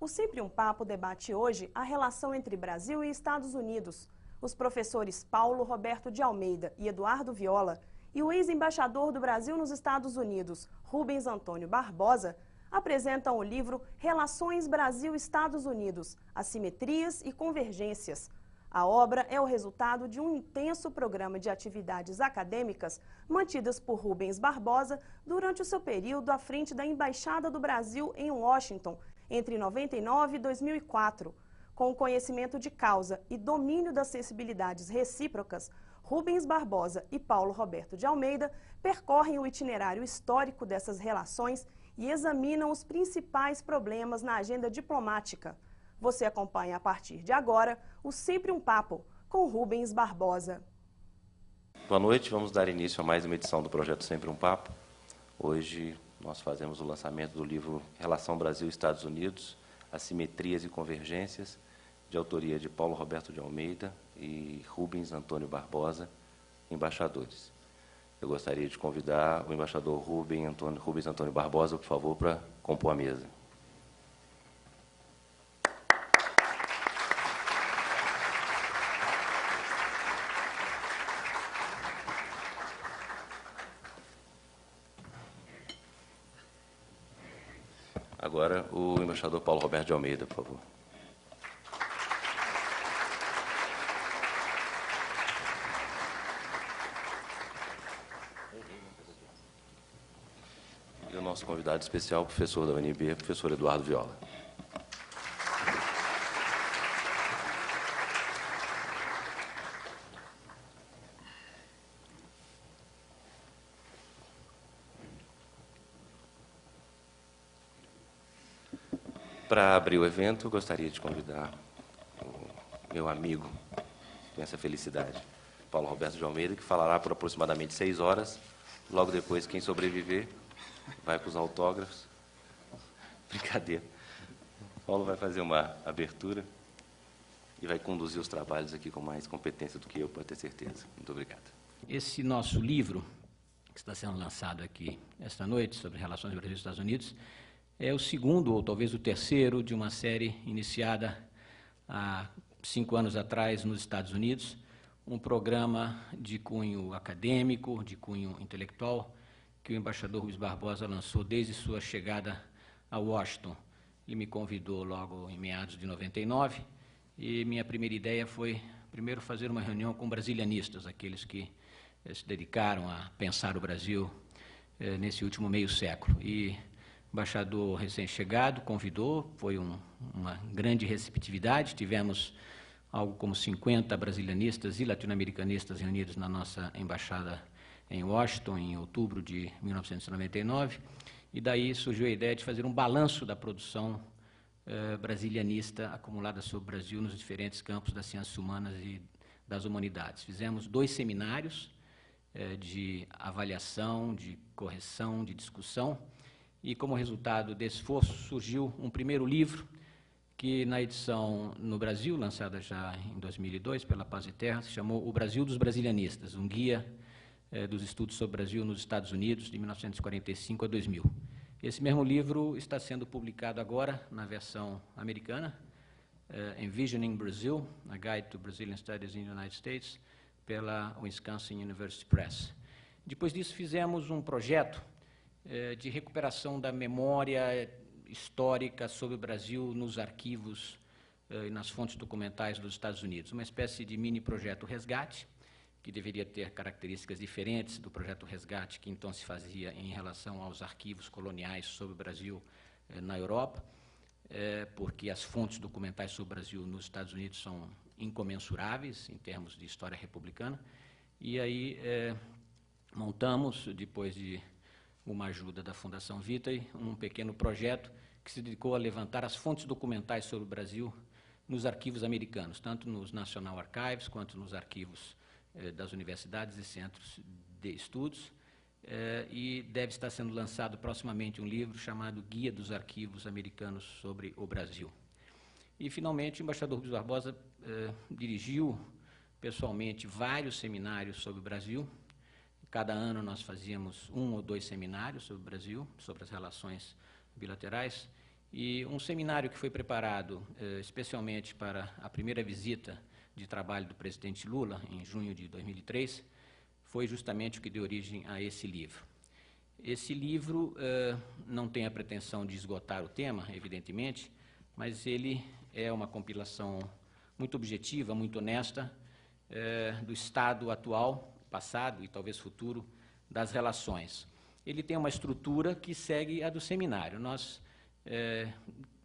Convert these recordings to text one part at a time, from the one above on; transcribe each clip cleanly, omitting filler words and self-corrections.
O Sempre um Papo debate hoje a relação entre Brasil e Estados Unidos. Os professores Paulo Roberto de Almeida e Eduardo Viola e o ex-embaixador do Brasil nos Estados Unidos, Rubens Antônio Barbosa, apresentam o livro Relações Brasil-Estados Unidos, Assimetrias e Convergências. A obra é o resultado de um intenso programa de atividades acadêmicas mantidas por Rubens Barbosa durante o seu período à frente da Embaixada do Brasil em Washington, entre 99 e 2004. Com o conhecimento de causa e domínio das sensibilidades recíprocas, Rubens Barbosa e Paulo Roberto de Almeida percorrem o itinerário histórico dessas relações e examinam os principais problemas na agenda diplomática. Você acompanha a partir de agora o Sempre um Papo, com Rubens Barbosa. Boa noite, vamos dar início a mais uma edição do projeto Sempre um Papo. Hoje nós fazemos o lançamento do livro Relação Brasil-Estados Unidos, Assimetrias e Convergências, de autoria de Paulo Roberto de Almeida e Rubens Antônio Barbosa, embaixadores. Eu gostaria de convidar o embaixador Rubens Antônio Barbosa, por favor, para compor a mesa. Agora, o embaixador Paulo Roberto de Almeida, por favor. E o nosso convidado especial, professor da UNB, professor Eduardo Viola. Para abrir o evento, eu gostaria de convidar o meu amigo, com essa felicidade, Paulo Roberto de Almeida, que falará por aproximadamente 6 horas. Logo depois, quem sobreviver vai para os autógrafos. Brincadeira. Paulo vai fazer uma abertura e vai conduzir os trabalhos aqui com mais competência do que eu, pode ter certeza. Muito obrigado. Esse nosso livro, que está sendo lançado aqui esta noite, sobre relações Brasil e Estados Unidos, é o segundo, ou talvez o terceiro, de uma série iniciada há 5 anos atrás nos Estados Unidos, um programa de cunho acadêmico, de cunho intelectual, que o embaixador Rubens Barbosa lançou desde sua chegada a Washington. Ele me convidou logo em meados de 99, e minha primeira ideia foi, primeiro, fazer uma reunião com brasilianistas, aqueles que se dedicaram a pensar o Brasil nesse último meio século. E o embaixador recém-chegado convidou, foi uma grande receptividade, tivemos algo como 50 brasilianistas e latino-americanistas reunidos na nossa embaixada em Washington, em outubro de 1999, e daí surgiu a ideia de fazer um balanço da produção brasilianista acumulada sobre o Brasil nos diferentes campos das ciências humanas e das humanidades. Fizemos 2 seminários de avaliação, de correção, de discussão, e como resultado desse esforço surgiu um primeiro livro que, na edição no Brasil, lançada já em 2002 pela Paz e Terra, se chamou O Brasil dos Brasilianistas, um guia dos estudos sobre o Brasil nos Estados Unidos, de 1945 a 2000. Esse mesmo livro está sendo publicado agora na versão americana, Envisioning Brazil, A Guide to Brazilian Studies in the United States, pela Wisconsin University Press. Depois disso, fizemos um projeto de recuperação da memória histórica sobre o Brasil nos arquivos e nas fontes documentais dos Estados Unidos, uma espécie de mini-projeto Resgate, que deveria ter características diferentes do projeto Resgate, que então se fazia em relação aos arquivos coloniais sobre o Brasil na Europa, porque as fontes documentais sobre o Brasil nos Estados Unidos são incomensuráveis em termos de história republicana, e aí montamos, depois de uma ajuda da Fundação Vitae, um pequeno projeto que se dedicou a levantar as fontes documentais sobre o Brasil nos arquivos americanos, tanto nos National Archives quanto nos arquivos das universidades e centros de estudos, e deve estar sendo lançado proximamente um livro chamado Guia dos Arquivos Americanos sobre o Brasil. E, finalmente, o embaixador Rubens Barbosa dirigiu pessoalmente vários seminários sobre o Brasil. Cada ano nós fazíamos 1 ou 2 seminários sobre o Brasil, sobre as relações bilaterais, E um seminário que foi preparado especialmente para a primeira visita de trabalho do presidente Lula, em junho de 2003, foi justamente o que deu origem a esse livro. Esse livro não tem a pretensão de esgotar o tema, evidentemente, mas ele é uma compilação muito objetiva, muito honesta, do estado atual, passado e talvez futuro das relações. Ele tem uma estrutura que segue a do seminário. Nós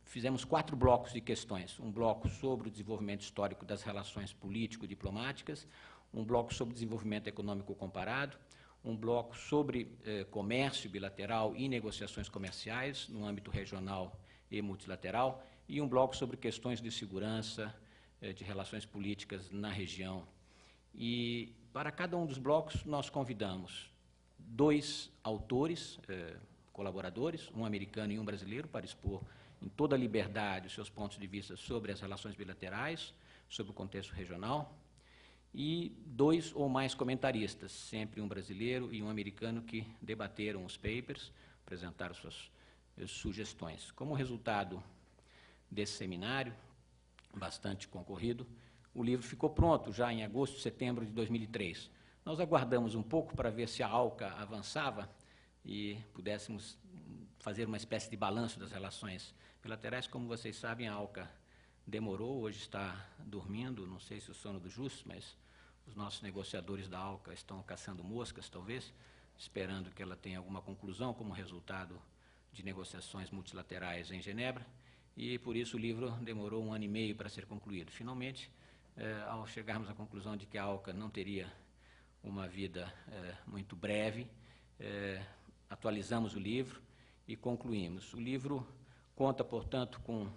fizemos 4 blocos de questões. Um bloco sobre o desenvolvimento histórico das relações político-diplomáticas, um bloco sobre desenvolvimento econômico comparado, um bloco sobre comércio bilateral e negociações comerciais no âmbito regional e multilateral, e um bloco sobre questões de segurança, de relações políticas na região. E para cada um dos blocos nós convidamos 2 autores, colaboradores, um americano e um brasileiro, para expor em toda a liberdade os seus pontos de vista sobre as relações bilaterais, sobre o contexto regional, e 2 ou mais comentaristas, sempre um brasileiro e um americano, que debateram os papers, apresentaram suas sugestões. Como resultado desse seminário, bastante concorrido, o livro ficou pronto já em agosto, setembro de 2003. Nós aguardamos um pouco para ver se a ALCA avançava e pudéssemos fazer uma espécie de balanço das relações bilaterais. Como vocês sabem, a ALCA demorou, hoje está dormindo, não sei se o sono do justo, mas os nossos negociadores da ALCA estão caçando moscas, talvez, esperando que ela tenha alguma conclusão como resultado de negociações multilaterais em Genebra, e por isso o livro demorou 1 ano e meio para ser concluído. Finalmente, ao chegarmos à conclusão de que a ALCA não teria uma vida muito breve, atualizamos o livro e concluímos. O livro conta, portanto, com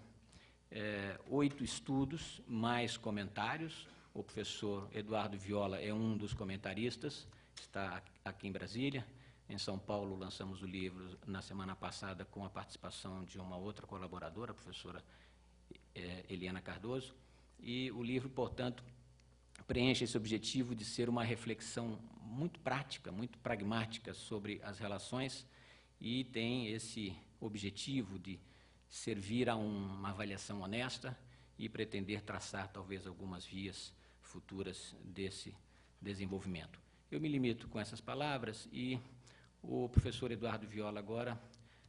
8 estudos, mais comentários. O professor Eduardo Viola é um dos comentaristas, está aqui em Brasília. Em São Paulo, lançamos o livro na semana passada com a participação de uma outra colaboradora, a professora Eliana Cardoso. E o livro, portanto, preenche esse objetivo de ser uma reflexão muito prática, muito pragmática sobre as relações, e tem esse objetivo de servir a uma avaliação honesta e pretender traçar, talvez, algumas vias futuras desse desenvolvimento. Eu me limito com essas palavras e o professor Eduardo Viola agora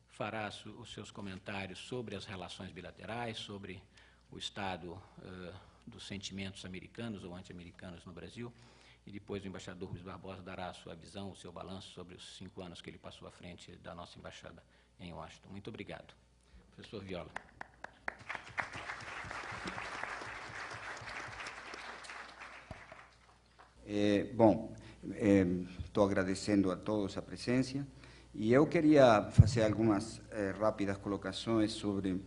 fará os seus comentários sobre as relações bilaterais, sobre o estado dos sentimentos americanos ou anti-americanos no Brasil, e depois o embaixador Rubens Barbosa dará a sua visão, o seu balanço sobre os 5 anos que ele passou à frente da nossa embaixada em Washington. Muito obrigado. Professor Viola. Estou agradecendo a todos a presença, e eu queria fazer algumas rápidas colocações sobre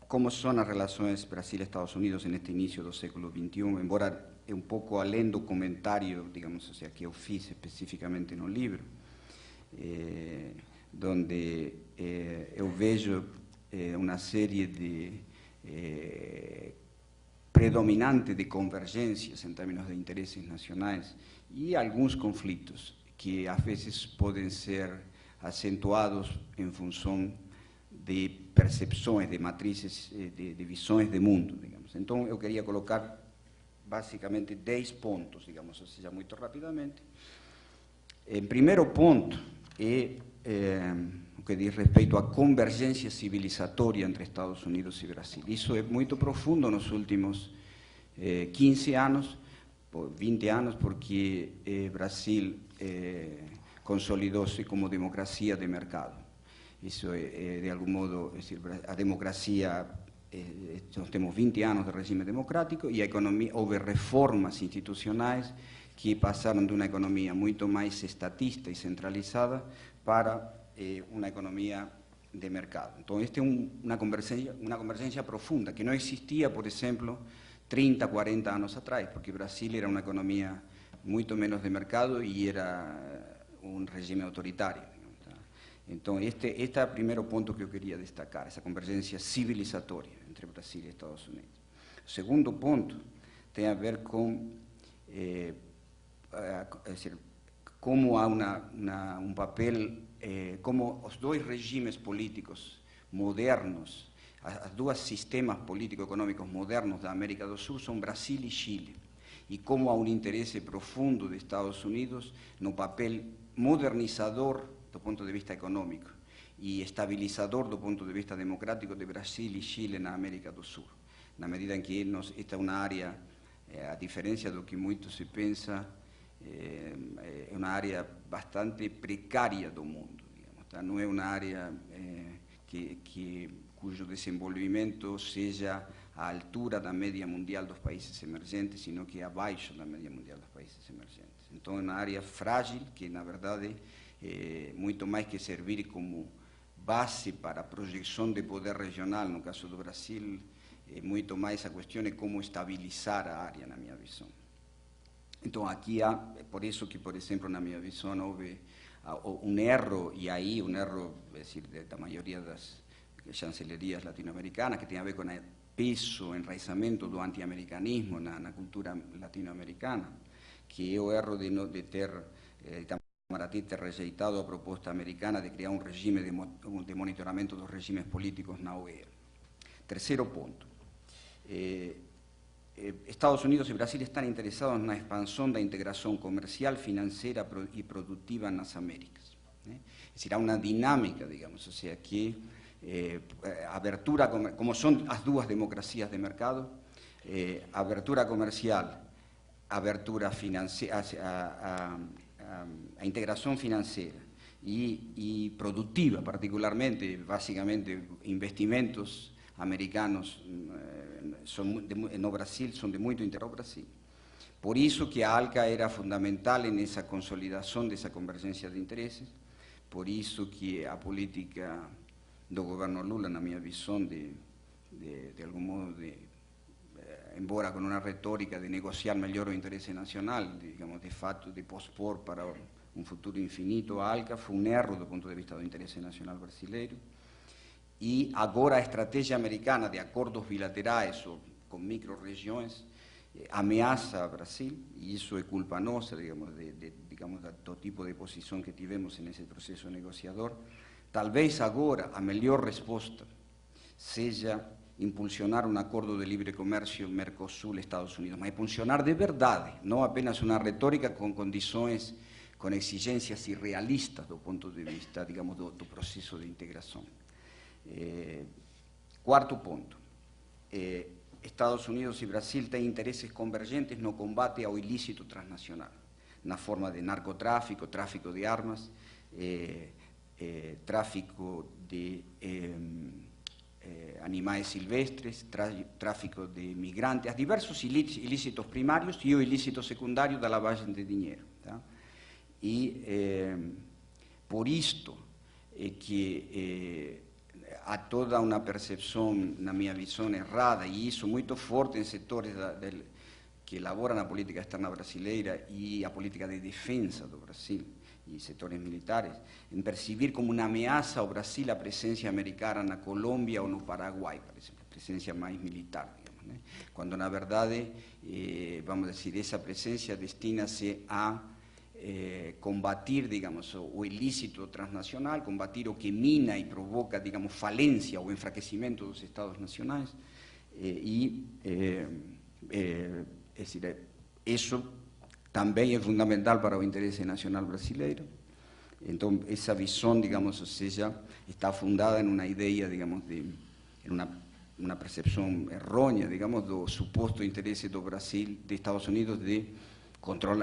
como são as relações Brasil-Estados Unidos neste início do século XXI, embora é um pouco além do comentário, digamos, que eu fiz especificamente no livro, onde eu vejo uma série de predominante de convergências em termos de interesses nacionais e alguns conflitos que às vezes podem ser acentuados em função de percepções, de matrizes, de visões de mundo, digamos. Então, eu queria colocar basicamente 10 pontos, digamos, ou seja, muito rapidamente. Em primeiro ponto o que diz respeito à convergência civilizatória entre Estados Unidos e Brasil. Isso é muito profundo nos últimos 15 anos, 20 anos, porque Brasil consolidou-se como democracia de mercado. Isso é, de algum modo, é decir, a democracia, nós temos 20 anos de regime democrático e a economia, houve reformas institucionais que passaram de uma economia muito mais estatista e centralizada para uma economia de mercado. Então, esta é uma convergência profunda, que não existia, por exemplo, 30, 40 anos atrás, porque Brasil era uma economia muito menos de mercado e era um regime autoritário. Então, este é o primeiro ponto que eu queria destacar, essa convergência civilizatória entre Brasil e Estados Unidos. O segundo ponto tem a ver com como há um papel, como os dois regimes políticos modernos, os dois sistemas político-econômicos modernos da América do Sul são Brasil e Chile, e como há um interesse profundo dos Estados Unidos no papel modernizador do ponto de vista econômico e estabilizador do ponto de vista democrático de Brasil e Chile na América do Sul, na medida em que esta é uma área, a diferença do que muito se pensa, é uma área bastante precária do mundo, digamos, tá? Não é uma área cujo desenvolvimento seja à altura da média mundial dos países emergentes, sino que abaixo da média mundial dos países emergentes. Então, é uma área frágil que, na verdade, muito mais que servir como base para a projeção de poder regional, no caso do Brasil, muito mais a questão é como estabilizar a área, na minha visão. Então, aqui há, por isso que, por exemplo, na minha visão, houve um erro, e aí um erro, é decir, da maioria das chancelerias latino-americanas, que tem a ver com o peso, o enraizamento do anti-americanismo na cultura latino-americana, que é o erro de ter, Itamaraty ter rejeitado a proposta americana de criar um regime de monitoramento dos regimes políticos na OEA. Terceiro ponto. Estados Unidos e Brasil estão interessados na expansão da integração comercial, financeira e produtiva nas Américas. É decir, há uma dinâmica, digamos, ou seja, que abertura, como são as duas democracias de mercado, abertura comercial, abertura financeira, a integração financeira e produtiva, particularmente, basicamente, investimentos americanos no Brasil são de muito interesse ao Brasil. Por isso que a ALCA era fundamental nessa consolidação dessa convergência de interesses, por isso que a política do governo Lula, na minha visão, de algum modo, embora com uma retórica de negociar melhor o interesse nacional, digamos, de fato, de pospor para um futuro infinito a ALCA, foi um erro do ponto de vista do interesse nacional brasileiro. E agora a estratégia americana de acordos bilaterais ou com micro-regiões ameaça o Brasil, e isso é culpa nossa, digamos, do tipo de posição que tivemos nesse processo negociador. Talvez agora a melhor resposta seja impulsionar um acordo de livre comércio Mercosul-Estados Unidos, mas impulsionar de verdade, não apenas uma retórica com condições, com exigências irrealistas do ponto de vista, digamos, do processo de integração. Quarto ponto, Estados Unidos e Brasil têm interesses convergentes no combate ao ilícito transnacional, na forma de narcotráfico, tráfico de armas, tráfico de animais silvestres, tráfico de migrantes, diversos ilícitos primários e o ilícito secundário da lavagem de dinheiro. Tá? E por isto é que há toda uma percepção, na minha visão, errada, e isso muito forte em setores que elaboram a política externa brasileira e a política de defesa do Brasil, e setores militares, em perceber como uma ameaça ao Brasil a presença americana na Colômbia ou no Paraguai, por exemplo, a presença mais militar, digamos, né? Quando, na verdade, vamos dizer, essa presença destina-se a combatir, digamos, o ilícito transnacional, combatir o que mina e provoca, digamos, falência ou enfraquecimento dos Estados nacionais, é decir, isso também é fundamental para o interesse nacional brasileiro. Então, essa visão, digamos, ou seja, está fundada em uma ideia, digamos, em uma percepção errônea, digamos, do suposto interesse do Brasil, dos Estados Unidos, de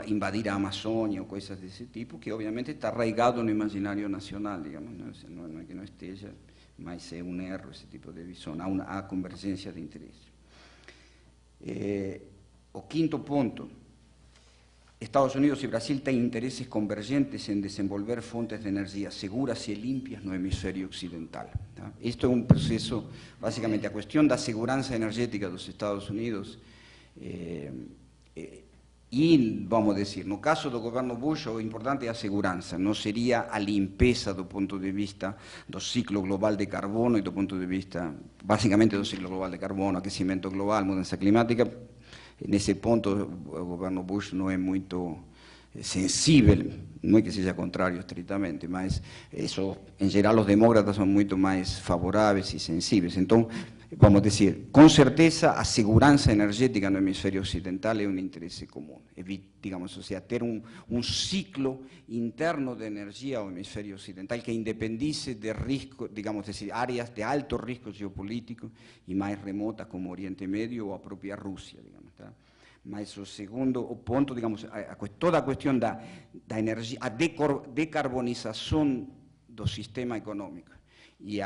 invadir a Amazônia ou coisas desse tipo, que obviamente está arraigado no imaginário nacional, digamos, não é que não esteja, mas é um erro esse tipo de visão, há convergência de interesse. O quinto ponto, Estados Unidos e Brasil têm interesses convergentes em desenvolver fontes de energia seguras e limpas no hemisfério ocidental. Tá? Isto é um processo, basicamente, a questão da segurança energética dos Estados Unidos e, vamos dizer, no caso do governo Bush, o importante é a segurança, não seria a limpeza do ponto de vista do ciclo global de carbono e do ponto de vista, basicamente, do ciclo global de carbono, aquecimento global, mudança climática. Nesse ponto, o governo Bush não é muito, sensível, não é que seja contrário estritamente, mas isso, em geral, os demócratas são muito mais favoráveis e sensíveis. Então, vamos dizer, com certeza, a segurança energética no hemisfério ocidental é um interesse comum. Digamos, ou seja, ter um ciclo interno de energia ao hemisfério ocidental que independize de risco, digamos, áreas de alto risco geopolítico e mais remotas como o Oriente Médio ou a própria Rússia, digamos, tá? Mas o segundo ponto, digamos, toda a questão da energia, a decarbonização do sistema econômico e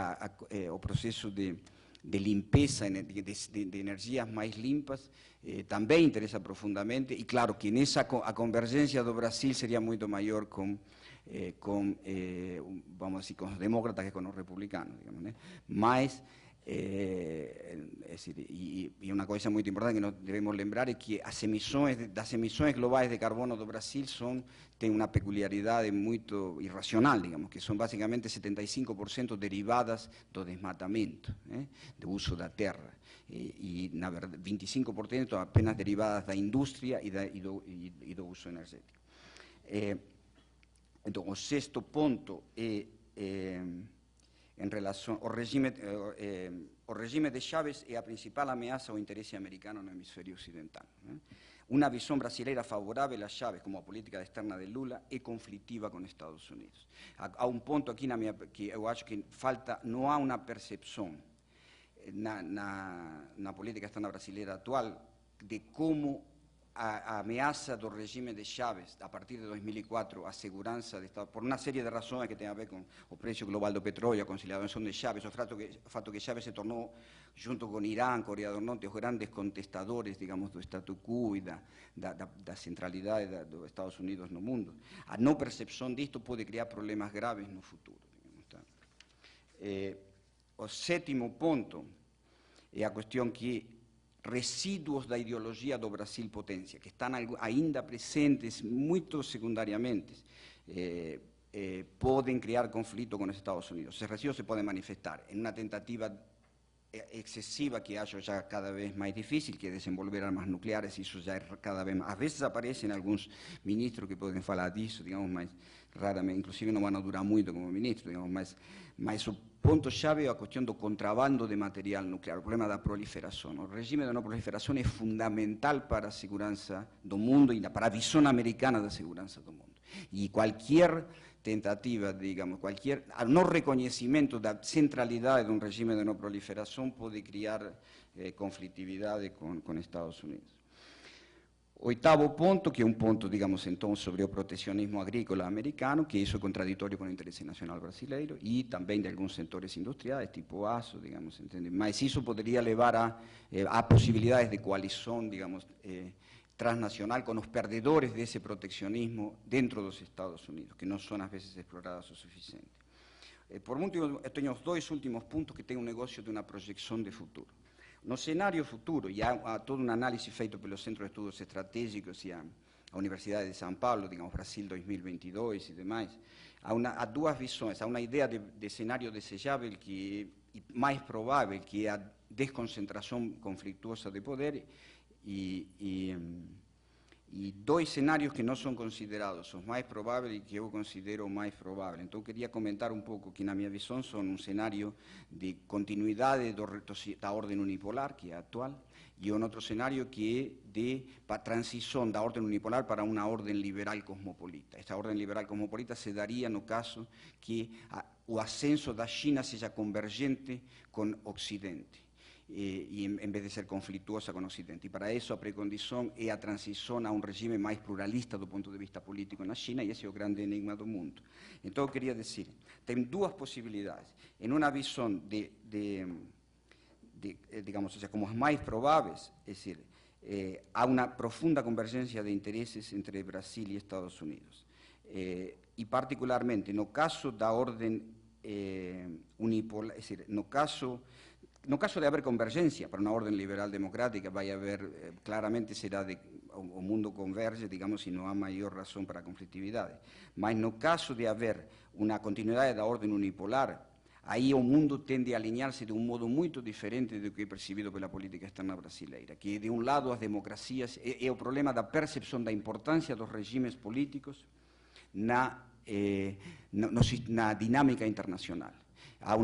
o processo de limpeza de energias mais limpas também interessa profundamente, e claro que a convergência do Brasil seria muito maior vamos dizer, com os demócratas que com os republicanos, digamos, né? Mas e uma coisa muito importante que nós devemos lembrar é que das emissões globais de carbono do Brasil têm uma peculiaridade muito irracional, digamos, que são basicamente 75% derivadas do desmatamento, do uso da terra, e na verdade 25% apenas derivadas da indústria e do uso energético. Então, o sexto ponto é em relação ao regime de Chávez é a principal ameaça ao interesse americano no hemisfério ocidental, né? Uma visão brasileira favorável a Chávez como a política externa de Lula é conflitiva com os Estados Unidos. Há ponto aqui que eu acho que não há uma percepção na política externa brasileira atual de como a ameaça do regime de Chávez, a partir de 2004, a segurança de Estado, por uma série de razões que tem a ver com o preço global do petróleo, a conciliação de Chávez, o fato que Chávez se tornou, junto com Irã, Coreia do Norte, os grandes contestadores, digamos, do status quo e da centralidade dos Estados Unidos no mundo. A não percepção disto pode criar problemas graves no futuro, digamos, tá? O sétimo ponto é a questão que resíduos da ideologia do Brasil potência, que estão ainda presentes muito secundariamente, podem criar conflito com os Estados Unidos. Esses resíduos se podem manifestar em uma tentativa excessiva, que acho já cada vez mais difícil, que é desenvolver armas nucleares. Isso já é cada vez mais. Às vezes aparecem alguns ministros que podem falar disso, digamos, mas raramente, inclusive não vão durar muito como ministro, digamos, mas o ponto-chave é a questão do contrabando de material nuclear, o problema da proliferação. O regime de não proliferação é fundamental para a segurança do mundo e para a visão americana da segurança do mundo. E qualquer tentativa, digamos, não reconhecimento da centralidade de um regime de não proliferação pode criar conflitividade com Estados Unidos. Oitavo ponto, que é um ponto, digamos, então, sobre o protecionismo agrícola americano, que isso é contraditório com o interesse nacional brasileiro e também de alguns setores industriais, tipo aço, digamos, entende? Mas isso poderia levar a possibilidades de coalição, digamos, transnacional com os perdedores desse protecionismo dentro dos Estados Unidos, que não são às vezes exploradas o suficiente. Por último, eu tenho os dois últimos pontos que têm um negócio de uma projeção de futuro. No cenário futuro, e há toda uma análise feita pelo Centro de Estudos Estratégicos e a Universidade de São Paulo, digamos, Brasil 2022 e demais, há duas visões. Há uma ideia de cenário desejável que é mais provável, que é a desconcentração conflituosa de poder, e dois cenários que não são considerados, os mais prováveis e que eu considero o mais provável. Então, queria comentar um pouco que, na minha visão, são um cenário de continuidade da ordem unipolar, que é a atual, e um outro cenário que é de transição da ordem unipolar para uma ordem liberal cosmopolita. Esta ordem liberal cosmopolita se daria no caso que o ascenso da China seja convergente com o Ocidente, e em vez de ser conflituosa com o Ocidente. E para isso a precondição é a transição a um regime mais pluralista do ponto de vista político na China, e esse é o grande enigma do mundo. Então eu queria dizer, tem duas possibilidades. Em uma visão digamos, ou seja, como as mais prováveis, é dizer, há uma profunda convergência de interesses entre Brasil e Estados Unidos. E particularmente no caso da ordem unipolar, é dizer, no caso de haver convergência para uma ordem liberal democrática, vai haver, claramente será o mundo converge, digamos, e não há maior razão para a conflitividade. Mas no caso de haver uma continuidade da ordem unipolar, aí o mundo tende a alinhar-se de um modo muito diferente do que é percebido pela política externa brasileira, que de um lado as democracias, é o problema da percepção da importância dos regimes políticos na dinâmica internacional. Há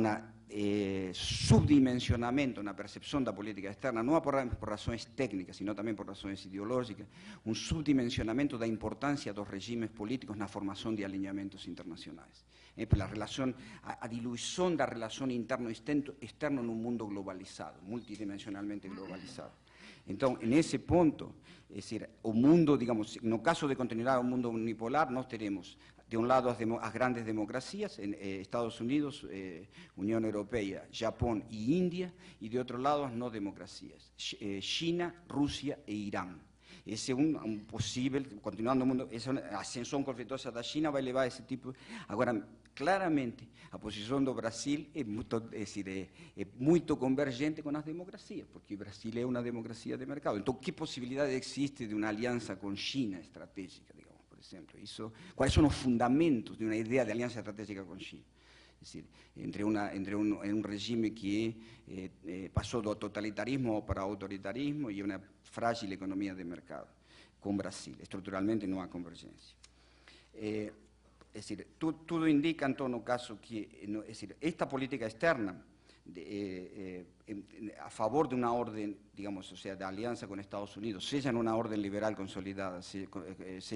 subdimensionamento na percepção da política externa, não por razões técnicas, sino também por razões ideológicas, subdimensionamento da importância dos regimes políticos na formação de alinhamentos internacionais. Pela relação, a diluição da relação interno num mundo globalizado, multidimensionalmente globalizado. Então, nesse ponto, é decir, o mundo, digamos, no caso de continuar o mundo unipolar, nós teremos, de um lado, as grandes democracias, Estados Unidos, União Europeia, Japão e Índia, e de outro lado, as não democracias, China, Rússia e Irã. Esse é um possível, continuando o mundo, a ascensão conflituosa da China vai levar a esse tipo. Agora, claramente, a posição do Brasil é muito convergente com as democracias, porque o Brasil é uma democracia de mercado. Então, que possibilidade existe de uma aliança com China estratégica, digamos, por exemplo? Quais são os fundamentos de uma ideia de aliança estratégica com China? Es decir, entre un regime que pasó do totalitarismo para autoritarismo y una frágil economía de mercado, con Brasil. Estruturalmente no hay convergencia. Es decir, todo indica en todo caso que es decir, esta política externa a favor de una orden, digamos, o sea, de alianza con Estados Unidos, sea en una orden liberal consolidada, sea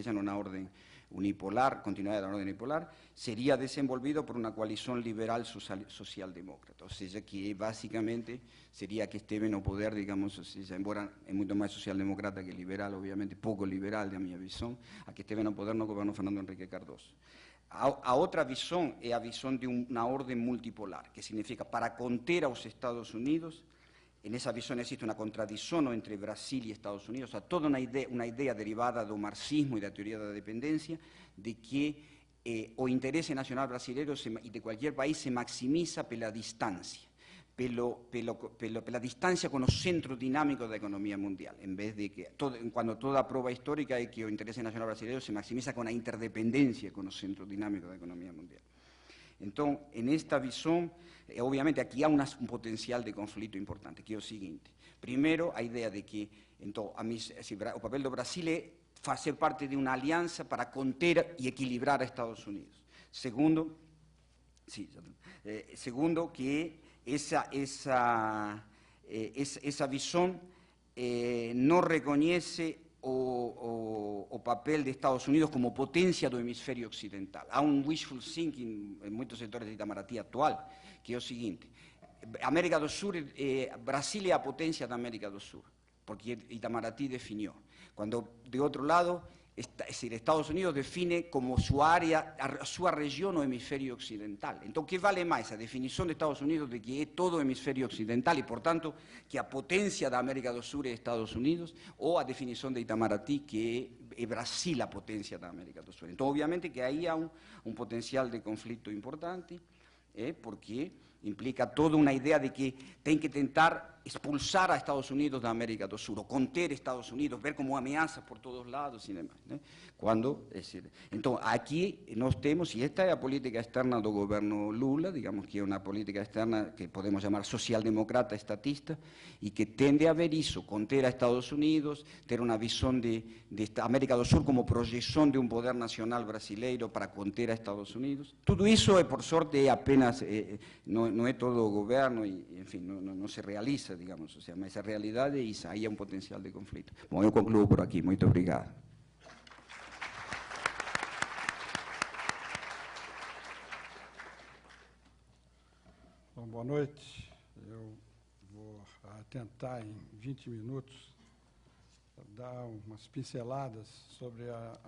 en una orden unipolar, continuidad de la orden unipolar, sería desenvolvido por una coalición liberal socialdemócrata. O sea, que básicamente sería que esteve no poder, digamos, o sea, embora é muito mais socialdemócrata que liberal, obviamente, pouco liberal, da minha visão, a que esteve no poder no governo Fernando Henrique Cardoso. A outra visão é a visão de uma ordem multipolar, que significa, para conter aos Estados Unidos, nessa visão existe uma contradição entre Brasil e Estados Unidos, ou seja, toda uma ideia derivada do marxismo e da teoria da dependência, de que o interesse nacional brasileiro e de qualquer país se maximiza pela distância, pela distância com o centro dinâmico da economia mundial, em vez de que, quando toda a prova histórica é que o interesse nacional brasileiro se maximiza com a interdependência com o centro dinâmico da economia mundial. Então, nesta visão, obviamente, aqui há um potencial de conflito importante, que é o seguinte. Primeiro, a ideia de que então, o papel do Brasil é fazer parte de uma aliança para conter e equilibrar a Estados Unidos. Segundo, que essa visão não reconhece o papel de Estados Unidos como potência do hemisfério ocidental. Há wishful thinking em muitos setores de Itamaraty atual, que é o seguinte: América do Sul, Brasil é a potência da América do Sul, porque Itamaraty definiu. Quando, de outro lado, Estados Unidos define como sua área, a sua região no hemisfério ocidental. Então, o que vale mais? A definição de Estados Unidos de que é todo o hemisfério ocidental e, portanto, que a potência da América do Sul é Estados Unidos, ou a definição de Itamaraty que é Brasil a potência da América do Sul. Então, obviamente que aí há um potencial de conflito importante, porque implica toda uma ideia de que tem que tentar expulsar a Estados Unidos da América do Sul, ou conter Estados Unidos, ver como ameaça por todos lados e demais. Né? Então, aqui nós temos, e esta é a política externa do governo Lula, digamos que é uma política externa que podemos chamar social-democrata, estatista, e que tende a ver isso, conter a Estados Unidos, ter uma visão de América do Sul como projeção de um poder nacional brasileiro para conter a Estados Unidos. Tudo isso, por sorte, é apenas, não é todo o governo, e, enfim, não se realiza, digamos, ou seja, mas a realidade é isso, aí há um potencial de conflito. Bom, eu concluo por aqui. Muito obrigado. Bom, boa noite. Eu vou tentar, em 20 minutos, dar umas pinceladas sobre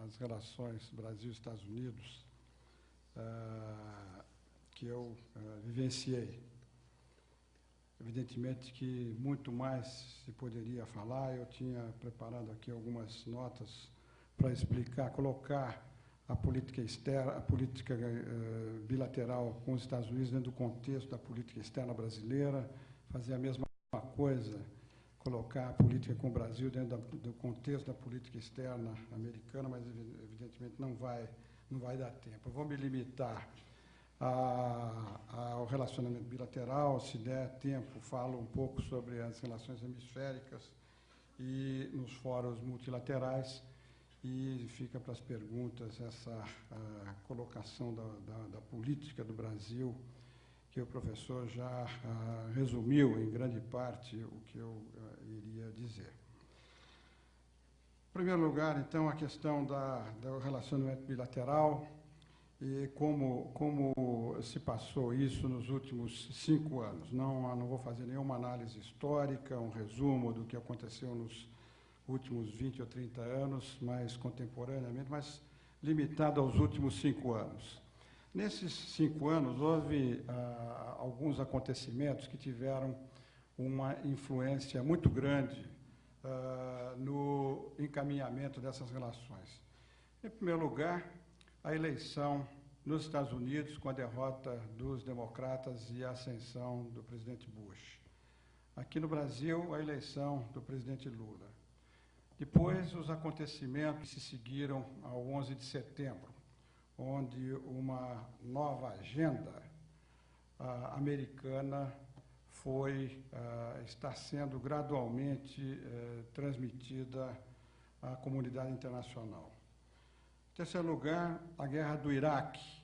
as relações Brasil-Estados Unidos que eu vivenciei. Evidentemente que muito mais se poderia falar. Eu tinha preparado aqui algumas notas para explicar, colocar a política externa, a política bilateral com os Estados Unidos dentro do contexto da política externa brasileira, fazer a mesma coisa, colocar a política com o Brasil dentro do contexto da política externa americana, mas evidentemente não vai dar tempo. Eu vou me limitar ao relacionamento bilateral. Se der tempo, falo um pouco sobre as relações hemisféricas e nos fóruns multilaterais, e fica para as perguntas essa colocação da política do Brasil, que o professor já resumiu em grande parte o que eu iria dizer. Em primeiro lugar, então, a questão do relacionamento bilateral e como se passou isso nos últimos 5 anos. Não vou fazer nenhuma análise histórica, um resumo do que aconteceu nos últimos 20 ou 30 anos, mais contemporaneamente, mas limitado aos últimos 5 anos. Nesses 5 anos, houve alguns acontecimentos que tiveram uma influência muito grande no encaminhamento dessas relações. Em primeiro lugar, a eleição nos Estados Unidos, com a derrota dos democratas e a ascensão do presidente Bush. Aqui no Brasil, a eleição do presidente Lula. Depois, os acontecimentos que se seguiram ao 11 de setembro, onde uma nova agenda americana está sendo gradualmente transmitida à comunidade internacional. Em terceiro lugar, a guerra do Iraque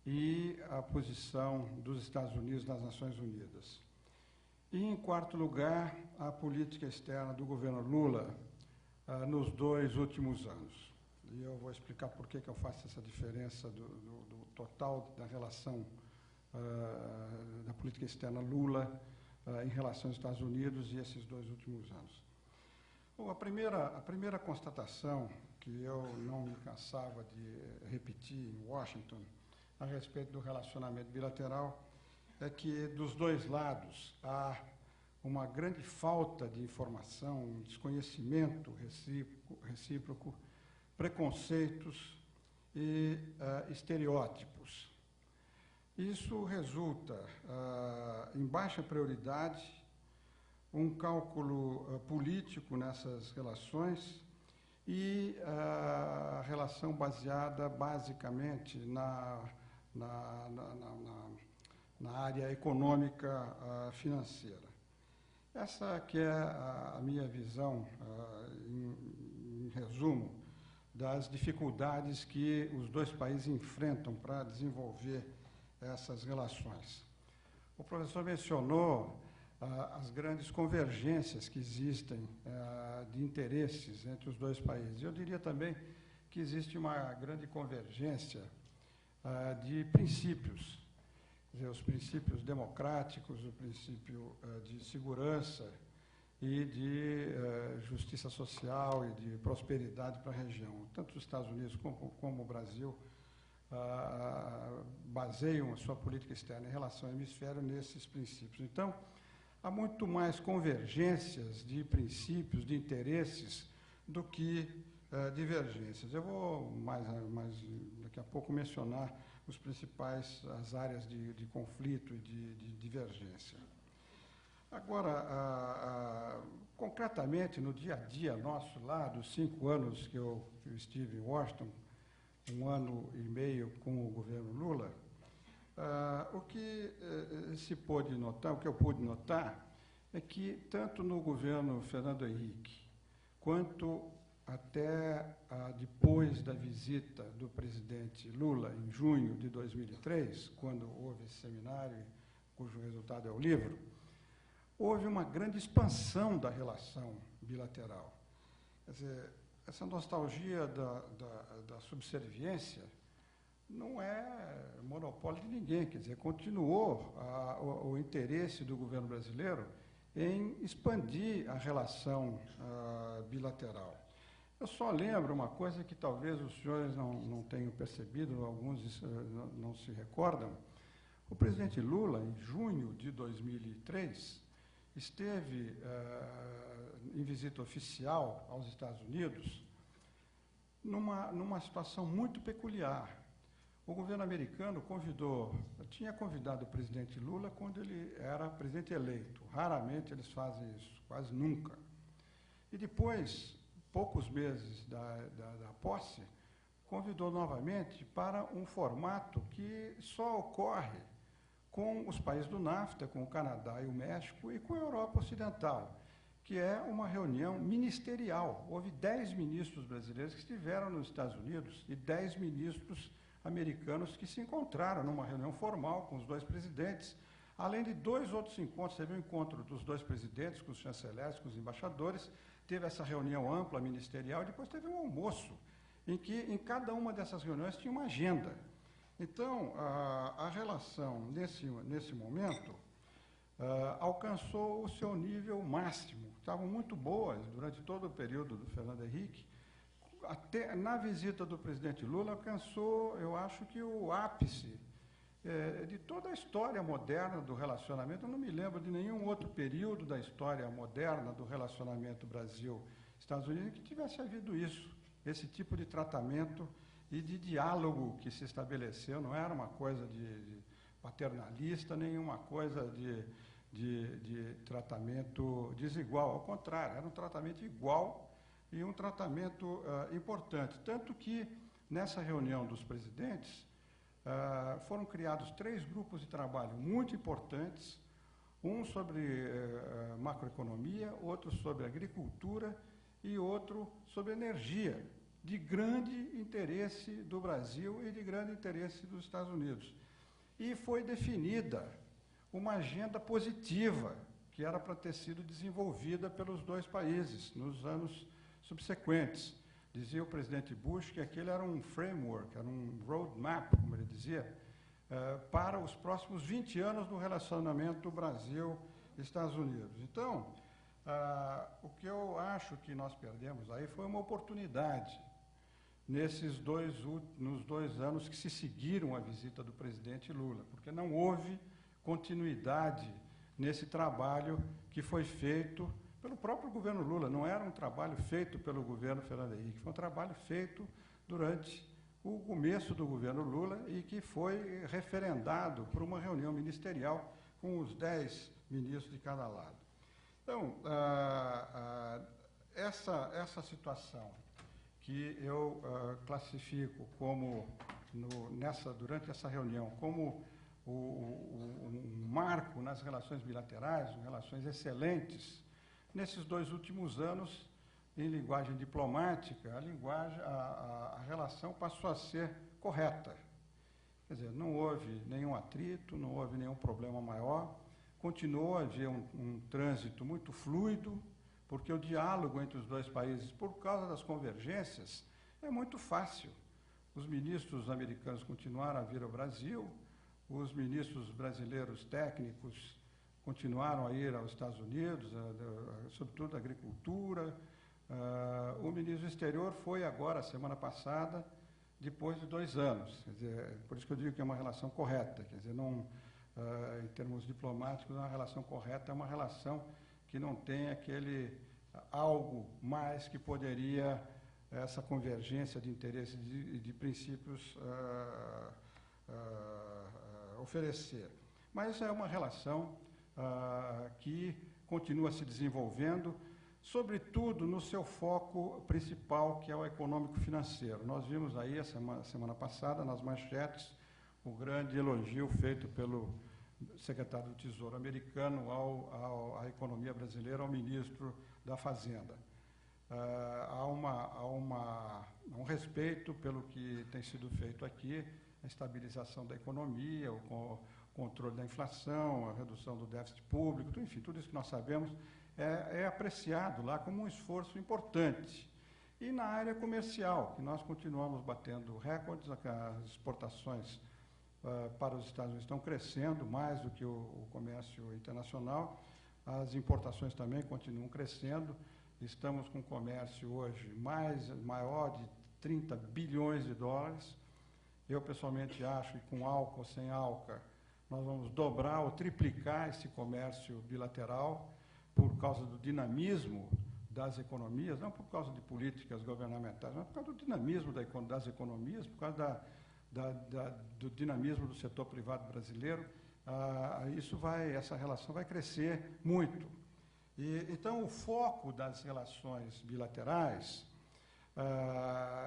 e a posição dos Estados Unidos nas Nações Unidas. E, em quarto lugar, a política externa do governo Lula nos 2 últimos anos. E eu vou explicar por que eu faço essa diferença do total da relação da política externa Lula em relação aos Estados Unidos e esses 2 últimos anos. Bom, a primeira constatação que eu não me cansava de repetir em Washington a respeito do relacionamento bilateral é que, dos 2 lados, há uma grande falta de informação, um desconhecimento recíproco, preconceitos e estereótipos. Isso resulta em baixa prioridade, um cálculo político nessas relações e a relação baseada basicamente na área econômica financeira. Essa que é a minha visão, em resumo, das dificuldades que os 2 países enfrentam para desenvolver essas relações. O professor mencionou as grandes convergências que existem de interesses entre os 2 países. Eu diria também que existe uma grande convergência de princípios, quer dizer, os princípios democráticos, o princípio de segurança e de justiça social e de prosperidade para a região. Tanto os Estados Unidos como o Brasil baseiam a sua política externa em relação ao hemisfério nesses princípios. Então, há muito mais convergências de princípios, de interesses, do que divergências. Eu vou mais daqui a pouco mencionar as áreas de conflito e de divergência. Agora, concretamente, no dia a dia nosso lá, dos 5 anos que eu estive em Washington, 1 ano e meio com o governo Lula, o que se pôde notar, o que eu pude notar, é que tanto no governo Fernando Henrique, quanto até depois da visita do presidente Lula, em junho de 2003, quando houve esse seminário, cujo resultado é o livro, houve uma grande expansão da relação bilateral. Quer dizer, essa nostalgia da subserviência não é monopólio de ninguém, quer dizer, continuou o interesse do governo brasileiro em expandir a relação bilateral. Eu só lembro uma coisa que talvez os senhores não tenham percebido, alguns não se recordam. O presidente Lula, em junho de 2003, esteve em visita oficial aos Estados Unidos numa situação muito peculiar. O governo americano tinha convidado o presidente Lula quando ele era presidente eleito. Raramente eles fazem isso, quase nunca. E depois, poucos meses da posse, convidou novamente para um formato que só ocorre com os países do NAFTA, com o Canadá e o México e com a Europa Ocidental, que é uma reunião ministerial. Houve 10 ministros brasileiros que estiveram nos Estados Unidos e 10 ministros americanos que se encontraram numa reunião formal com os dois presidentes, além de 2 outros encontros. Teve um encontro dos 2 presidentes, com os chanceleres, com os embaixadores, teve essa reunião ampla ministerial, e depois teve um almoço, em que em cada uma dessas reuniões tinha uma agenda. Então, a relação, nesse momento, alcançou o seu nível máximo. Estavam muito boas durante todo o período do Fernando Henrique. Até na visita do presidente Lula, alcançou, eu acho que o ápice de toda a história moderna do relacionamento. Eu não me lembro de nenhum outro período da história moderna do relacionamento Brasil-Estados Unidos que tivesse havido isso, esse tipo de tratamento e de diálogo que se estabeleceu. Não era uma coisa de paternalista, nenhuma coisa de tratamento desigual. Ao contrário, era um tratamento igual e um tratamento importante. Tanto que, nessa reunião dos presidentes, foram criados 3 grupos de trabalho muito importantes, um sobre macroeconomia, outro sobre agricultura e outro sobre energia, de grande interesse do Brasil e de grande interesse dos Estados Unidos. E foi definida uma agenda positiva, que era para ter sido desenvolvida pelos 2 países nos anos subsequentes. Dizia o presidente Bush que aquele era um framework, era um roadmap, como ele dizia, para os próximos 20 anos do relacionamento Brasil-Estados Unidos. Então, o que eu acho que nós perdemos aí foi uma oportunidade nos 2 anos que se seguiram à visita do presidente Lula, porque não houve continuidade nesse trabalho que foi feito pelo próprio governo Lula. Não era um trabalho feito pelo governo Fernando Henrique, foi um trabalho feito durante o começo do governo Lula e que foi referendado por uma reunião ministerial com os 10 ministros de cada lado. Então, essa situação que eu classifico como, durante essa reunião, como um marco nas relações bilaterais, relações excelentes. Nesses 2 últimos anos, em linguagem diplomática, a relação passou a ser correta. Quer dizer, não houve nenhum atrito, não houve nenhum problema maior, continuou a haver um trânsito muito fluido, porque o diálogo entre os 2 países, por causa das convergências, é muito fácil. Os ministros americanos continuaram a vir ao Brasil, os ministros brasileiros técnicos continuaram a ir aos Estados Unidos, sobretudo a agricultura. O ministro do exterior foi agora, semana passada, depois de 2 anos. Quer dizer, por isso que eu digo que é uma relação correta. Quer dizer, não, em termos diplomáticos, é uma relação correta, é uma relação que não tem aquele algo mais que poderia essa convergência de interesses e de princípios oferecer. Mas é uma relação que continua se desenvolvendo, sobretudo no seu foco principal, que é o econômico-financeiro. Nós vimos aí, a semana passada, nas manchetes, o grande elogio feito pelo secretário do Tesouro americano à economia brasileira, ao ministro da Fazenda. Há um respeito pelo que tem sido feito aqui, a estabilização da economia, o controle da inflação, a redução do déficit público, enfim, tudo isso que nós sabemos é apreciado lá como um esforço importante. E na área comercial, que nós continuamos batendo recordes, as exportações para os Estados Unidos estão crescendo mais do que o comércio internacional, as importações também continuam crescendo, estamos com um comércio hoje maior de 30 bilhões de dólares. Eu, pessoalmente, acho que com álcool ou sem álcool, nós vamos dobrar ou triplicar esse comércio bilateral por causa do dinamismo das economias, não por causa de políticas governamentais, mas por causa do dinamismo das economias, por causa do dinamismo do setor privado brasileiro. Essa relação vai crescer muito. Então, o foco das relações bilaterais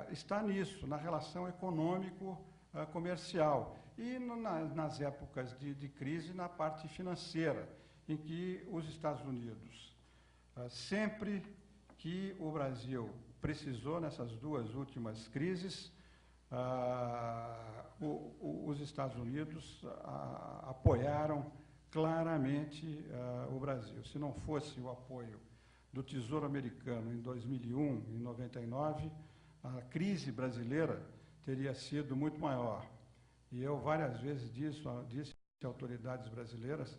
está nisso, na relação econômico-comercial e nas épocas de crise na parte financeira, em que os Estados Unidos, sempre que o Brasil precisou nessas duas últimas crises, os Estados Unidos apoiaram claramente o Brasil. Se não fosse o apoio do Tesouro Americano em 2001 e 99, a crise brasileira teria sido muito maior. E eu várias vezes disse a autoridades brasileiras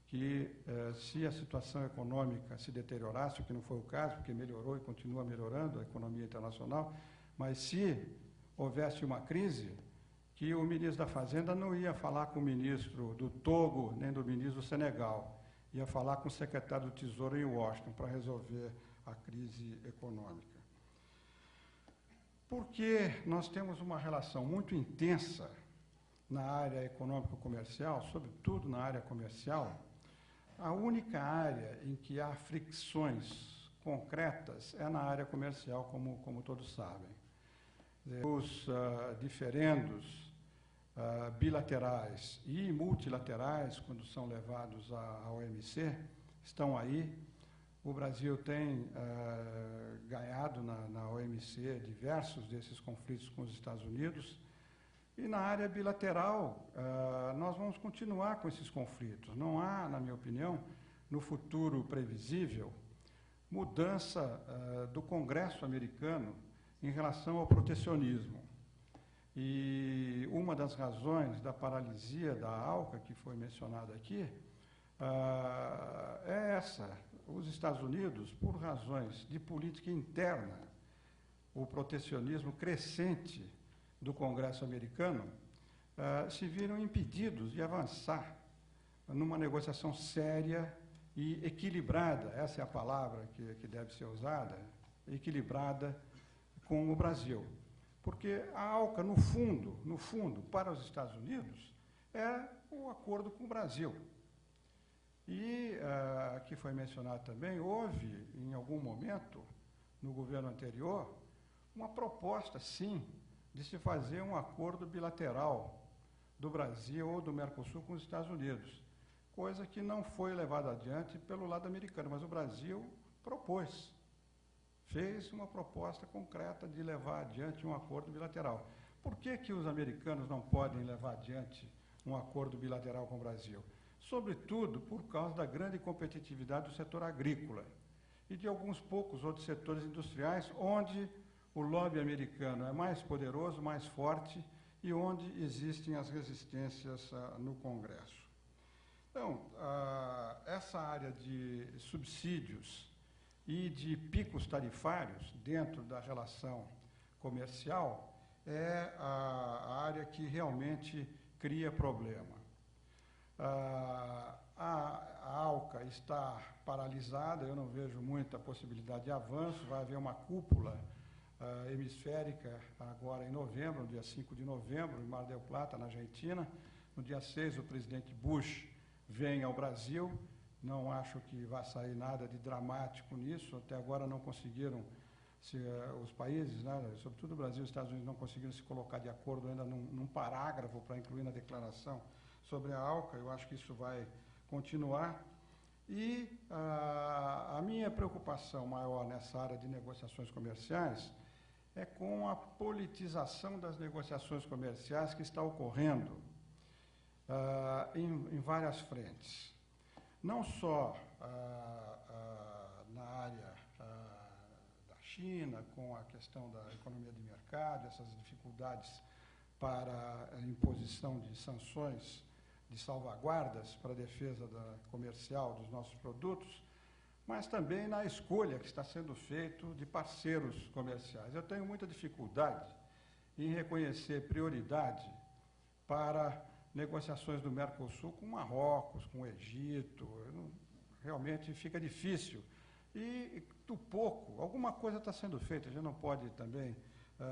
que se a situação econômica se deteriorasse, o que não foi o caso, porque melhorou e continua melhorando a economia internacional, mas se houvesse uma crise, que o ministro da Fazenda não ia falar com o ministro do Togo, nem do ministro do Senegal, ia falar com o secretário do Tesouro em Washington para resolver a crise econômica. Porque nós temos uma relação muito intensa na área econômico-comercial, sobretudo na área comercial, a única área em que há fricções concretas é na área comercial, como todos sabem. Os diferendos bilaterais e multilaterais, quando são levados à OMC, estão aí. O Brasil tem ganhado na OMC diversos desses conflitos com os Estados Unidos. E na área bilateral, nós vamos continuar com esses conflitos. Não há, na minha opinião, no futuro previsível, mudança do Congresso americano em relação ao protecionismo. E uma das razões da paralisia da ALCA, que foi mencionada aqui, é essa. Os Estados Unidos, por razões de política interna, o protecionismo crescente do Congresso americano, se viram impedidos de avançar numa negociação séria e equilibrada, essa é a palavra que deve ser usada, equilibrada com o Brasil. Porque a ALCA, no fundo, para os Estados Unidos, é o acordo com o Brasil. E, aqui foi mencionado também, houve, em algum momento, no governo anterior, uma proposta, sim, de se fazer um acordo bilateral do Brasil ou do Mercosul com os Estados Unidos, coisa que não foi levada adiante pelo lado americano, mas o Brasil propôs, fez uma proposta concreta de levar adiante um acordo bilateral. Por que os americanos não podem levar adiante um acordo bilateral com o Brasil? Sobretudo por causa da grande competitividade do setor agrícola e de alguns poucos outros setores industriais, onde o lobby americano é mais poderoso, mais forte e onde existem as resistências no Congresso. Então, essa área de subsídios e de picos tarifários dentro da relação comercial é a área que realmente cria problema. A ALCA está paralisada, eu não vejo muita possibilidade de avanço, vai haver uma cúpula hemisférica agora em novembro, no dia 5 de novembro, em Mar del Plata, na Argentina. No dia 6, o presidente Bush vem ao Brasil. Não acho que vai sair nada de dramático nisso. Até agora não conseguiram, os países, né, sobretudo o Brasil e os Estados Unidos, não conseguiram se colocar de acordo ainda num parágrafo para incluir na declaração sobre a ALCA. Eu acho que isso vai continuar. E a minha preocupação maior nessa área de negociações comerciais é com a politização das negociações comerciais que está ocorrendo em várias frentes. Não só na área da China, com a questão da economia de mercado, essas dificuldades para a imposição de sanções, de salvaguardas para a defesa comercial dos nossos produtos, mas também na escolha que está sendo feita de parceiros comerciais. Eu tenho muita dificuldade em reconhecer prioridade para negociações do Mercosul com Marrocos, com o Egito. Realmente fica difícil. E do pouco, alguma coisa está sendo feita. A gente não pode também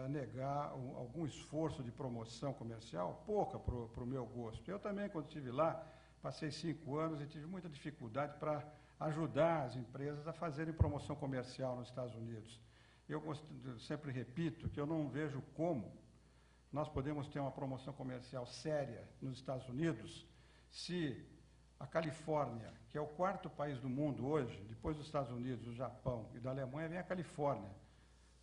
negar algum esforço de promoção comercial, pouca para o meu gosto. Eu também, quando estive lá, passei 5 anos e tive muita dificuldade para ajudar as empresas a fazerem promoção comercial nos Estados Unidos. eu sempre repito que eu não vejo como nós podemos ter uma promoção comercial séria nos Estados Unidos se a Califórnia, que é o quarto país do mundo hoje, depois dos Estados Unidos, do Japão e da Alemanha, vem a Califórnia.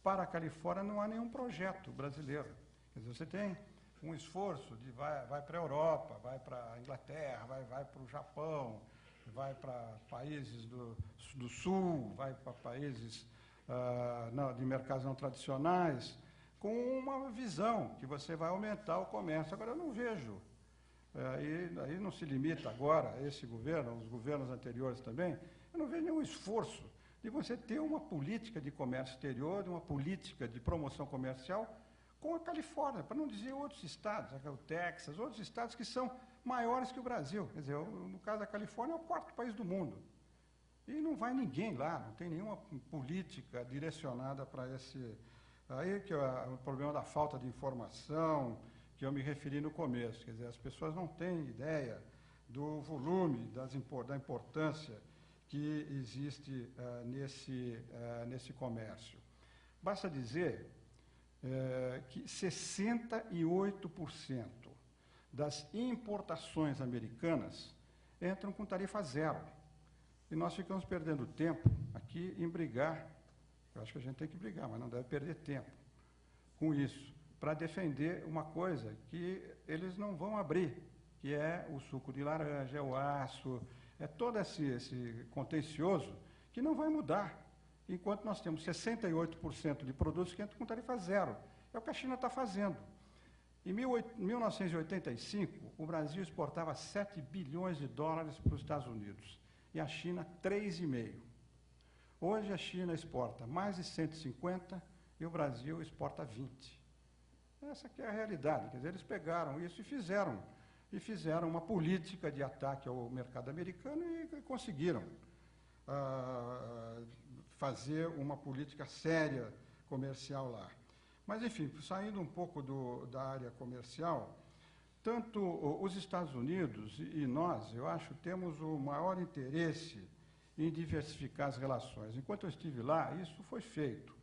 Para a Califórnia não há nenhum projeto brasileiro. Quer dizer, você tem um esforço de vai para a Europa, vai para a Inglaterra, vai para o Japão, vai para países do Sul, vai para países de mercados não tradicionais, com uma visão que você vai aumentar o comércio. Agora, eu não vejo, aí não se limita agora a esse governo, os governos anteriores também, eu não vejo nenhum esforço de você ter uma política de comércio exterior, de uma política de promoção comercial com a Califórnia, para não dizer outros estados, o Texas, outros estados que são maiores que o Brasil. Quer dizer, no caso da Califórnia, é o quarto país do mundo. E não vai ninguém lá, não tem nenhuma política direcionada para esse... Aí que é o problema da falta de informação, que eu me referi no começo. Quer dizer, as pessoas não têm ideia do volume, da importância que existe nesse comércio. Basta dizer que 68% das importações americanas entram com tarifa zero. E nós ficamos perdendo tempo aqui em brigar, eu acho que a gente tem que brigar, mas não deve perder tempo com isso, para defender uma coisa que eles não vão abrir, que é o suco de laranja, é o aço, é todo esse contencioso que não vai mudar, enquanto nós temos 68% de produtos que entram com tarifa zero. É o que a China está fazendo. Em 1985, o Brasil exportava 7 bilhões de dólares para os Estados Unidos e a China 3,5. Hoje a China exporta mais de 150 e o Brasil exporta 20. Essa aqui é a realidade. Quer dizer, eles pegaram isso e fizeram uma política de ataque ao mercado americano e conseguiram fazer uma política séria comercial lá. Mas, enfim, saindo um pouco da área comercial, tanto os Estados Unidos e nós, eu acho, temos o maior interesse em diversificar as relações. Enquanto eu estive lá, isso foi feito.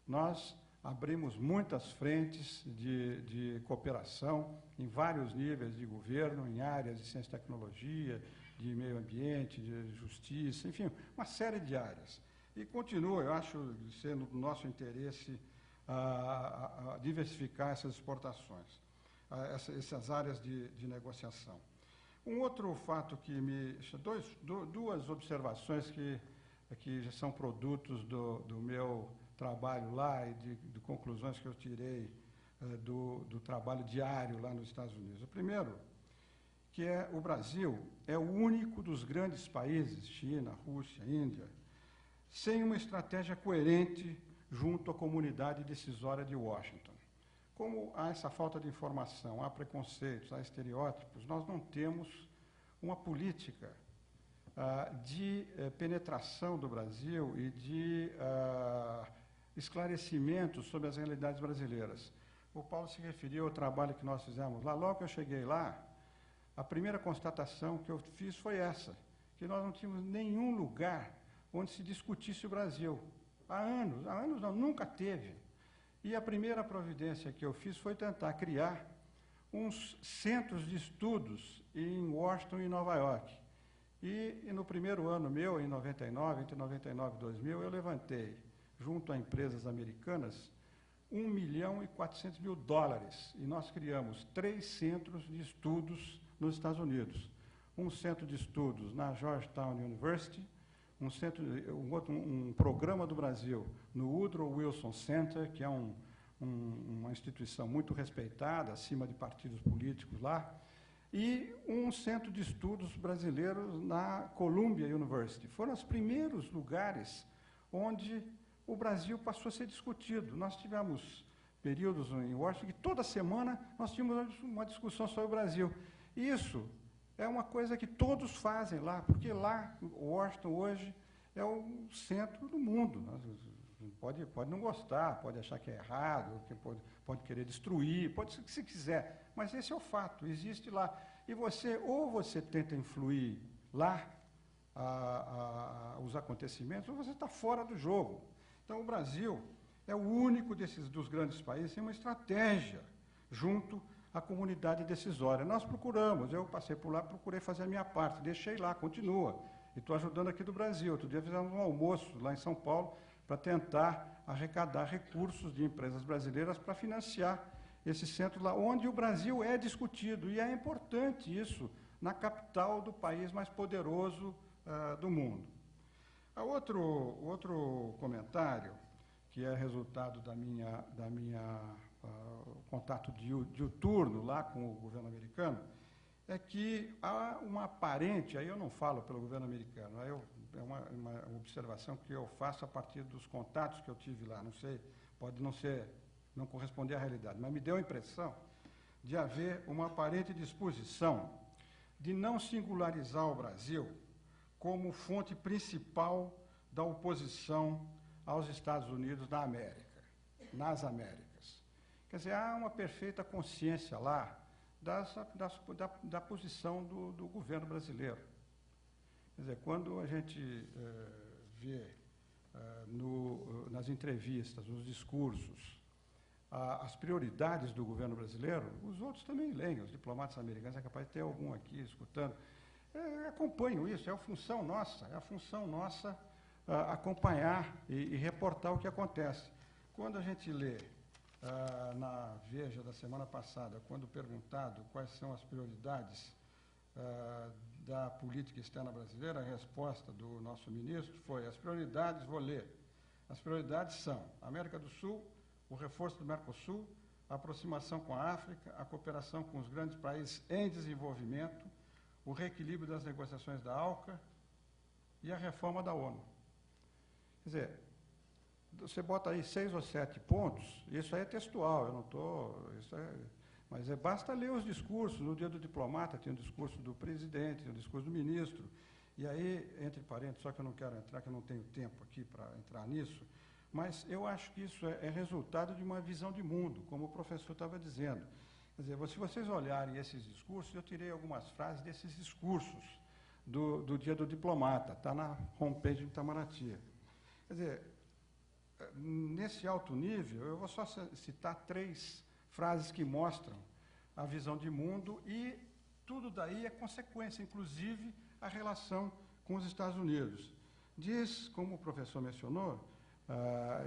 Nós abrimos muitas frentes de cooperação em vários níveis de governo, em áreas de ciência e tecnologia, de meio ambiente, de justiça, enfim, uma série de áreas. E continua, eu acho, sendo do nosso interesse a diversificar essas exportações, essas áreas de negociação. Um outro fato que duas observações que já são produtos do meu trabalho lá e de conclusões que eu tirei do trabalho diário lá nos Estados Unidos. O primeiro, que o Brasil é o único dos grandes países, China, Rússia, Índia, sem uma estratégia coerente junto à comunidade decisória de Washington. Como há essa falta de informação, há preconceitos, há estereótipos, nós não temos uma política de penetração do Brasil e de esclarecimento sobre as realidades brasileiras. O Paulo se referiu ao trabalho que nós fizemos lá. Logo que eu cheguei lá, a primeira constatação que eu fiz foi essa, que nós não tínhamos nenhum lugar onde se discutisse o Brasil. Há anos não, nunca teve. E a primeira providência que eu fiz foi tentar criar uns centros de estudos em Washington e Nova York. E no primeiro ano meu, em 99, entre 99 e 2000, eu levantei, junto a empresas americanas, $1,4 milhão e nós criamos 3 centros de estudos nos Estados Unidos. Um centro de estudos na Georgetown University, um programa do Brasil no Woodrow Wilson Center, que é uma instituição muito respeitada, acima de partidos políticos lá, e um centro de estudos brasileiros na Columbia University. Foram os primeiros lugares onde o Brasil passou a ser discutido. Nós tivemos períodos em Washington que toda semana nós tínhamos uma discussão sobre o Brasil. Isso é uma coisa que todos fazem lá, porque lá, Washington hoje é o centro do mundo. Pode não gostar, pode achar que é errado, que pode querer destruir, pode ser o que se quiser, mas esse é o fato, existe lá. E ou você tenta influir lá os acontecimentos, ou você está fora do jogo. Então, o Brasil, é o único dos grandes países que tem uma estratégia junto à comunidade decisória. Nós procuramos, eu passei por lá, procurei fazer a minha parte, deixei lá, continua. E estou ajudando aqui do Brasil. Outro dia fizemos um almoço lá em São Paulo para tentar arrecadar recursos de empresas brasileiras para financiar esse centro lá, onde o Brasil é discutido. E é importante isso na capital do país mais poderoso do mundo. Outro comentário, que é resultado da minha contato diuturno lá com o governo americano, é que há uma aparente, aí eu não falo pelo governo americano, aí é uma observação que eu faço a partir dos contatos que eu tive lá, não sei, pode não corresponder à realidade, mas me deu a impressão de haver uma aparente disposição de não singularizar o Brasil como fonte principal da oposição aos Estados Unidos nas Américas. Quer dizer, há uma perfeita consciência lá da posição do governo brasileiro. Quer dizer, quando a gente vê nas entrevistas, nos discursos, as prioridades do governo brasileiro, os outros também leem, os diplomatas americanos, é capaz de ter algum aqui escutando, acompanham isso, é a função nossa acompanhar e reportar o que acontece. Quando a gente lê na Veja da semana passada, quando perguntado quais são as prioridades da política externa brasileira, a resposta do nosso ministro foi: as prioridades, vou ler, as prioridades são a América do Sul, o reforço do Mercosul, a aproximação com a África, a cooperação com os grandes países em desenvolvimento, o reequilíbrio das negociações da ALCA e a reforma da ONU. Quer dizer, você bota aí 6 ou 7 pontos, isso aí é textual, eu não estou... Mas basta ler os discursos. No dia do diplomata tem um discurso do presidente, tem um discurso do ministro, e aí, entre parênteses, só que eu não quero entrar, que eu não tenho tempo aqui para entrar nisso, mas eu acho que isso é resultado de uma visão de mundo, como o professor estava dizendo. Quer dizer, se vocês olharem esses discursos, eu tirei algumas frases desses discursos do dia do diplomata, está na homepage do Itamaraty. Quer dizer, nesse alto nível, eu vou só citar 3 frases que mostram a visão de mundo e tudo daí é consequência, inclusive a relação com os Estados Unidos. Diz, como o professor mencionou,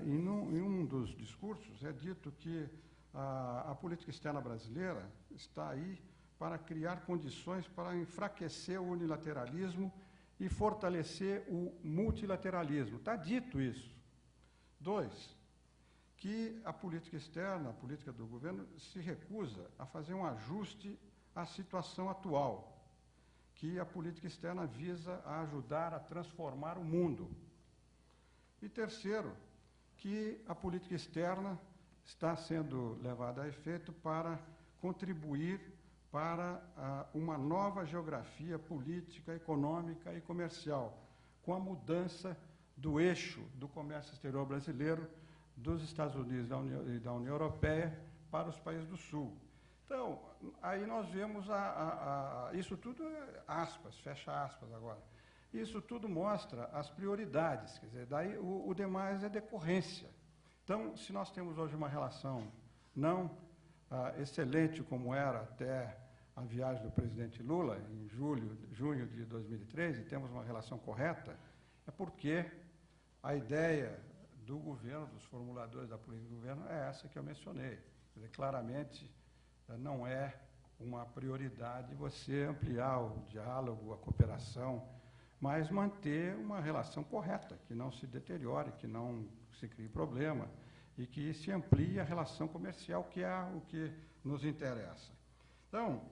em um dos discursos é dito que a política externa brasileira está aí para criar condições para enfraquecer o unilateralismo e fortalecer o multilateralismo. Está dito isso. 2, que a política externa, a política do governo, se recusa a fazer um ajuste à situação atual, que a política externa visa a ajudar a transformar o mundo. E 3º, que a política externa está sendo levada a efeito para contribuir para uma nova geografia política, econômica e comercial, com a mudança do eixo do comércio exterior brasileiro, dos Estados Unidos e da União Europeia para os países do Sul. Então, aí nós vemos isso tudo, aspas, fecha aspas agora. Isso tudo mostra as prioridades, quer dizer, daí o demais é decorrência. Então, se nós temos hoje uma relação não excelente como era até a viagem do presidente Lula, em junho de 2013, e temos uma relação correta, é porque a ideia do governo, dos formuladores da política do governo, é essa que eu mencionei. Quer dizer, claramente, não é uma prioridade você ampliar o diálogo, a cooperação, mas manter uma relação correta, que não se deteriore, que não se crie problema e que se amplie a relação comercial, que é o que nos interessa. Então,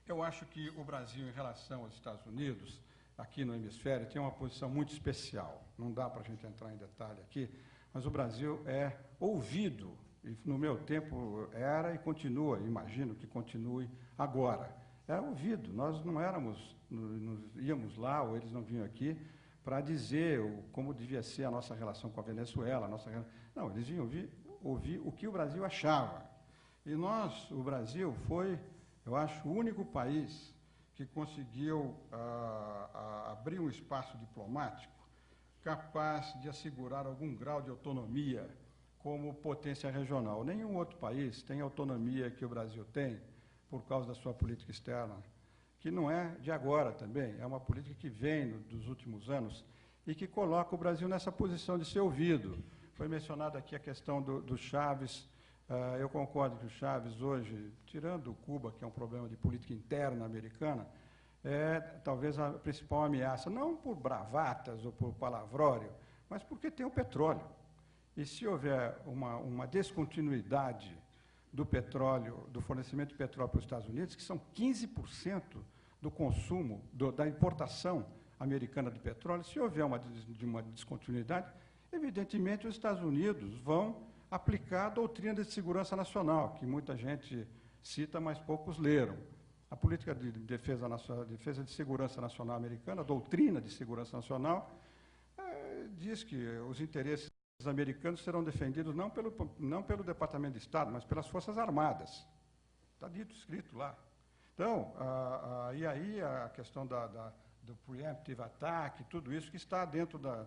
eu acho que o Brasil, em relação aos Estados Unidos, aqui no hemisfério, tem uma posição muito especial. Não dá para a gente entrar em detalhe aqui, mas o Brasil é ouvido, e no meu tempo era e continua, imagino que continue agora. É ouvido. Nós não íamos lá, ou eles não vinham aqui, para dizer como devia ser a nossa relação com a Venezuela. Não, eles vinham ouvir o que o Brasil achava. E o Brasil foi, eu acho, o único país que conseguiu abrir um espaço diplomático capaz de assegurar algum grau de autonomia como potência regional. Nenhum outro país tem a autonomia que o Brasil tem por causa da sua política externa, que não é de agora também, é uma política que vem dos últimos anos e que coloca o Brasil nessa posição de ser ouvido. Foi mencionada aqui a questão do Chaves. Eu concordo que o Chaves hoje, tirando Cuba, que é um problema de política interna americana, é talvez a principal ameaça, não por bravatas ou por palavrório, mas porque tem o petróleo. E se houver uma descontinuidade do petróleo, do fornecimento de petróleo para os Estados Unidos, que são 15% do consumo, da importação americana de petróleo, se houver uma descontinuidade, evidentemente os Estados Unidos vão aplicar a doutrina de segurança nacional, que muita gente cita, mas poucos leram. A política de defesa de segurança nacional americana, a doutrina de segurança nacional, diz que os interesses americanos serão defendidos não pelo Departamento de Estado, mas pelas Forças Armadas. Está dito, escrito lá. Então, e aí a questão do preemptive attack, tudo isso que está dentro da...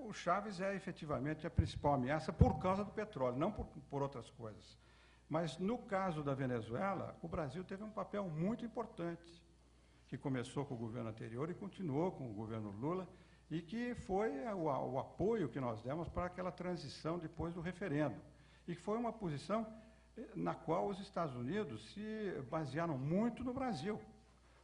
O Chaves é efetivamente a principal ameaça por causa do petróleo, não por outras coisas. Mas, no caso da Venezuela, o Brasil teve um papel muito importante, que começou com o governo anterior e continuou com o governo Lula, e que foi o apoio que nós demos para aquela transição depois do referendo. E que foi uma posição na qual os Estados Unidos se basearam muito no Brasil,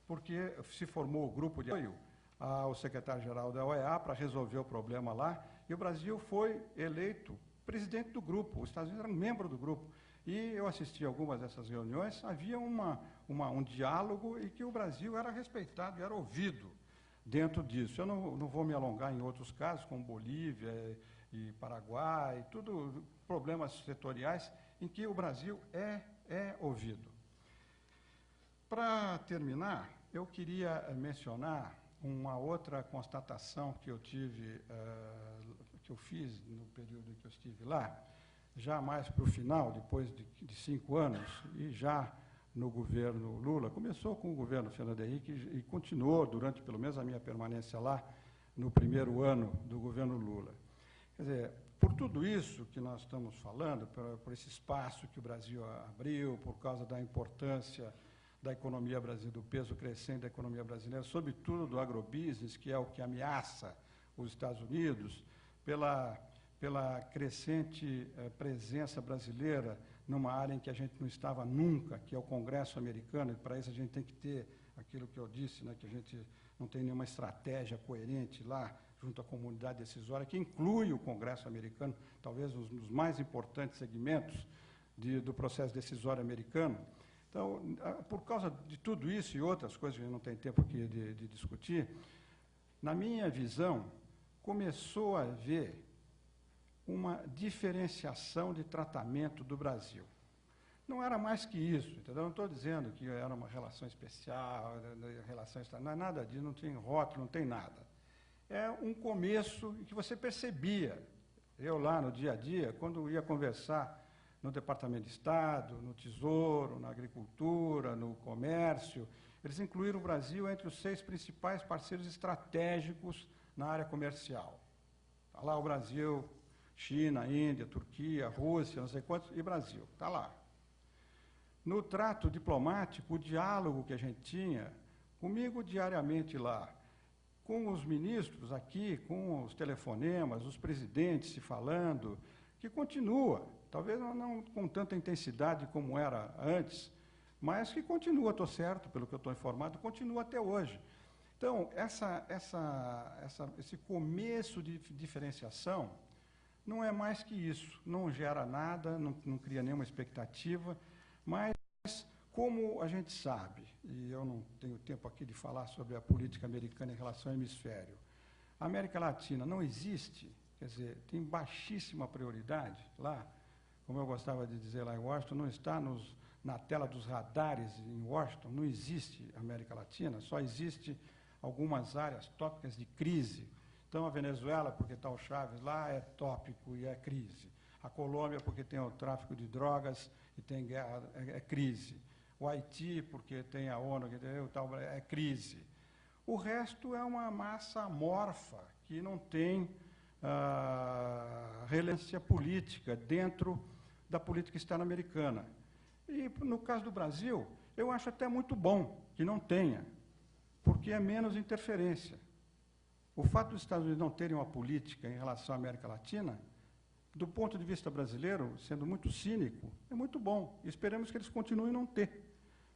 porque se formou o grupo de apoio ao secretário-geral da OEA para resolver o problema lá, e o Brasil foi eleito presidente do grupo, os Estados Unidos eram membro do grupo. E eu assisti a algumas dessas reuniões, havia um diálogo e que o Brasil era respeitado, era ouvido dentro disso. Eu não vou me alongar em outros casos, como Bolívia e Paraguai, tudo problemas setoriais em que o Brasil é ouvido. Para terminar, eu queria mencionar uma outra constatação que eu tive, que eu fiz no período em que eu estive lá, já mais para o final, depois de 5 anos, e já no governo Lula, começou com o governo Fernando Henrique e continuou durante, pelo menos, a minha permanência lá, no primeiro ano do governo Lula. Quer dizer, por tudo isso que nós estamos falando, por esse espaço que o Brasil abriu, por causa da importância da economia brasileira, do peso crescente da economia brasileira, sobretudo do agrobusiness, que é o que ameaça os Estados Unidos, pela crescente presença brasileira numa área em que a gente não estava nunca, que é o Congresso americano, e para isso a gente tem que ter aquilo que eu disse, né, que a gente não tem nenhuma estratégia coerente lá, junto à comunidade decisória, que inclui o Congresso americano, talvez um dos mais importantes segmentos do processo decisório americano. Então, por causa de tudo isso e outras coisas que a gente não tem tempo aqui de discutir, na minha visão, começou a haver uma diferenciação de tratamento do Brasil. Não era mais que isso, entendeu? Não estou dizendo que era uma relação especial, não é nada disso, não tem rótulo, não tem nada. É um começo em que você percebia, eu lá no dia a dia, quando ia conversar no Departamento de Estado, no Tesouro, na Agricultura, no Comércio, eles incluíram o Brasil entre os 6 principais parceiros estratégicos na área comercial. Está lá o Brasil, China, Índia, Turquia, Rússia, não sei quantos, e Brasil, está lá. No trato diplomático, o diálogo que a gente tinha, comigo diariamente lá, com os ministros aqui, com os telefonemas, os presidentes se falando, que continua, talvez não com tanta intensidade como era antes, mas que continua, estou certo, pelo que eu estou informado, continua até hoje. Então, esse começo de diferenciação não é mais que isso, não gera nada, não cria nenhuma expectativa, mas, como a gente sabe, e eu não tenho tempo aqui de falar sobre a política americana em relação ao hemisfério, a América Latina não existe, quer dizer, tem baixíssima prioridade lá, como eu gostava de dizer lá em Washington, não está na tela dos radares em Washington, não existe América Latina, só existe algumas áreas tópicas de crise. Então, a Venezuela, porque está o Chaves lá, é tópico e é crise. A Colômbia, porque tem o tráfico de drogas e tem guerra, é crise. O Haiti, porque tem a ONU, é crise. O resto é uma massa amorfa, que não tem relevância política dentro da política externa americana. E, no caso do Brasil, eu acho até muito bom que não tenha, porque é menos interferência. O fato dos Estados Unidos não terem uma política em relação à América Latina, do ponto de vista brasileiro, sendo muito cínico, é muito bom. E esperamos que eles continuem a não ter.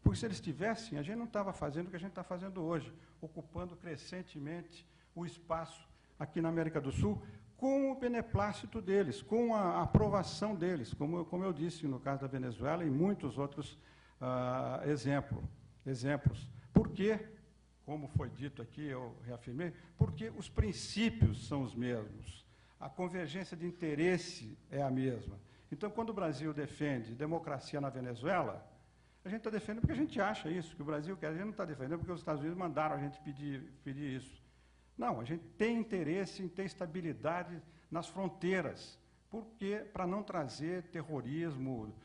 Porque se eles tivessem, a gente não estava fazendo o que a gente está fazendo hoje, ocupando crescentemente o espaço aqui na América do Sul, com o beneplácito deles, com a aprovação deles, como eu disse no caso da Venezuela e muitos outros exemplos. Por quê? Como foi dito aqui, eu reafirmei, porque os princípios são os mesmos, a convergência de interesse é a mesma. Então, quando o Brasil defende democracia na Venezuela, a gente está defendendo porque a gente acha isso, que o Brasil quer, a gente não está defendendo porque os Estados Unidos mandaram a gente pedir isso. Não, a gente tem interesse em ter estabilidade nas fronteiras, porque para não trazer terrorismo,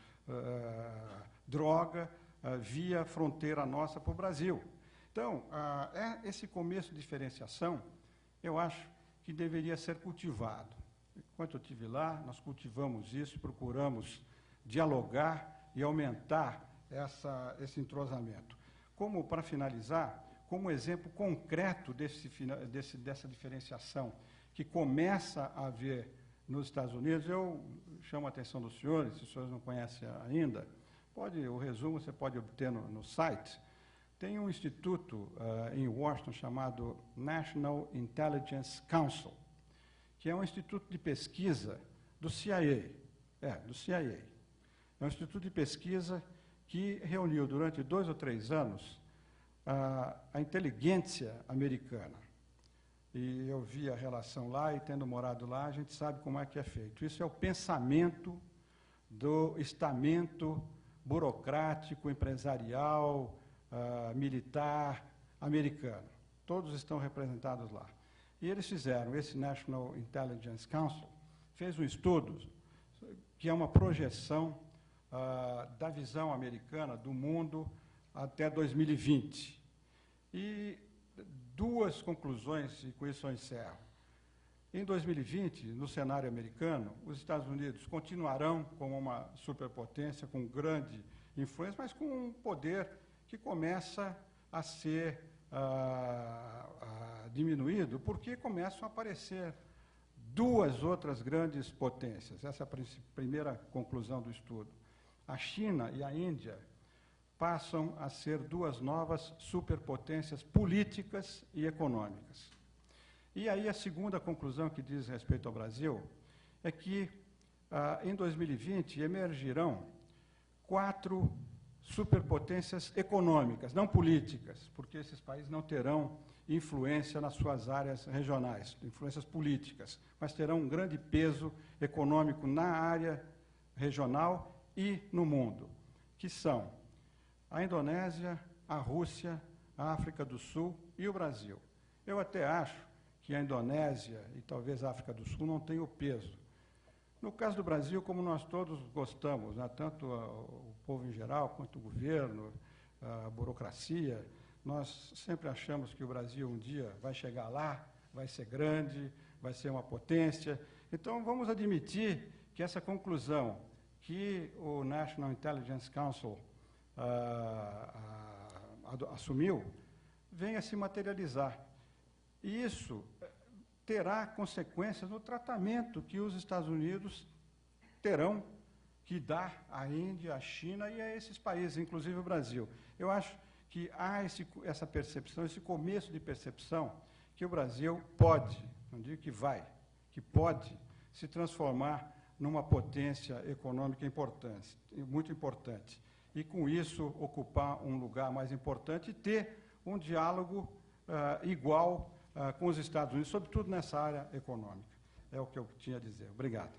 droga, via fronteira nossa para o Brasil. Então, esse começo de diferenciação, eu acho que deveria ser cultivado. Enquanto eu estive lá, nós cultivamos isso, procuramos dialogar e aumentar esse entrosamento. Como, para finalizar, como exemplo concreto dessa diferenciação que começa a haver nos Estados Unidos, eu chamo a atenção dos senhores, se os senhores não conhecem ainda, o resumo você pode obter no site. Tem um instituto em Washington chamado National Intelligence Council, que é um instituto de pesquisa do CIA. Do CIA. É um instituto de pesquisa que reuniu durante 2 ou 3 anos a inteligência americana. E eu vi a relação lá, e tendo morado lá, a gente sabe como é que é feito. Isso é o pensamento do estamento burocrático, empresarial, militar americano. Todos estão representados lá. E eles fizeram, esse National Intelligence Council, fez um estudo que é uma projeção da visão americana do mundo até 2020. E 2 conclusões, e com isso eu encerro. Em 2020, no cenário americano, os Estados Unidos continuarão como uma superpotência, com grande influência, mas com um poder que começa a ser diminuído, porque começam a aparecer 2 outras grandes potências. Essa é a primeira conclusão do estudo. A China e a Índia passam a ser 2 novas superpotências políticas e econômicas. E aí a segunda conclusão que diz respeito ao Brasil é que, em 2020, emergirão 4 superpotências econômicas, não políticas, porque esses países não terão influência nas suas áreas regionais, influências políticas, mas terão um grande peso econômico na área regional e no mundo, que são a Indonésia, a Rússia, a África do Sul e o Brasil. Eu até acho que a Indonésia e talvez a África do Sul não tenham peso. No caso do Brasil, como nós todos gostamos, né, tanto o povo em geral, quanto o governo, a burocracia, nós sempre achamos que o Brasil um dia vai chegar lá, vai ser grande, vai ser uma potência. Então, vamos admitir que essa conclusão que o National Intelligence Council assumiu venha se materializar. E isso terá consequências no tratamento que os Estados Unidos terão que dar à Índia, à China e a esses países, inclusive o Brasil. Eu acho que há essa percepção, esse começo de percepção, que o Brasil pode, não digo que vai, que pode se transformar numa potência econômica importante, muito importante. E, com isso, ocupar um lugar mais importante e ter um diálogo igual com os Estados Unidos, sobretudo nessa área econômica. É o que eu tinha a dizer. Obrigado.